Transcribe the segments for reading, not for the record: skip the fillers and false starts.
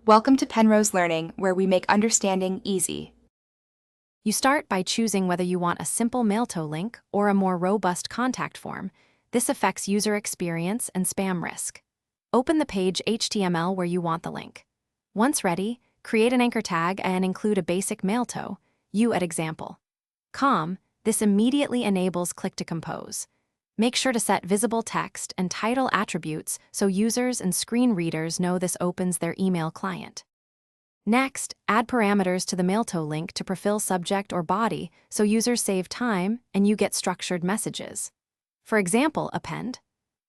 Welcome to Penrose Learning, where we make understanding easy. You start by choosing whether you want a simple mail-to link or a more robust contact form. This affects user experience and spam risk. Open the page HTML where you want the link. Once ready, create an anchor tag and include a basic mail-to, you at example. This immediately enables Click to Compose. Make sure to set visible text and title attributes so users and screen readers know this opens their email client. Next, add parameters to the mail-to link to prefill subject or body so users save time and you get structured messages. For example, append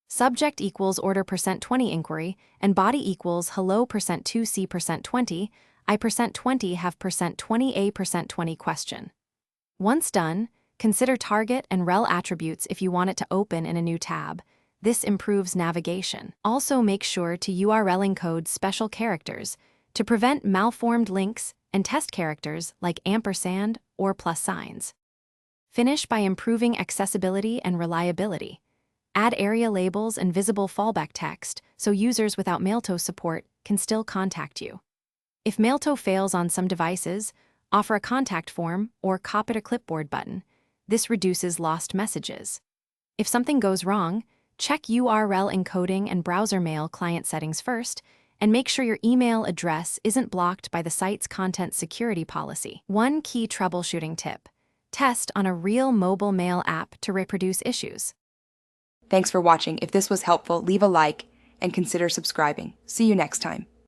subject equals order %20 inquiry and body equals hello %2c %20, I %20 have %20 a %20 question. Once done, consider target and rel attributes if you want it to open in a new tab. This improves navigation. Also make sure to URL encode special characters to prevent malformed links and test characters like ampersand or plus signs. Finish by improving accessibility and reliability. Add area labels and visible fallback text so users without mail-to support can still contact you. If mail-to fails on some devices, offer a contact form or copy to clipboard button. This reduces lost messages. If something goes wrong, check URL encoding and browser mail client settings first, and make sure your email address isn't blocked by the site's content security policy. One key troubleshooting tip: test on a real mobile mail app to reproduce issues. Thanks for watching. If this was helpful, leave a like and consider subscribing. See you next time.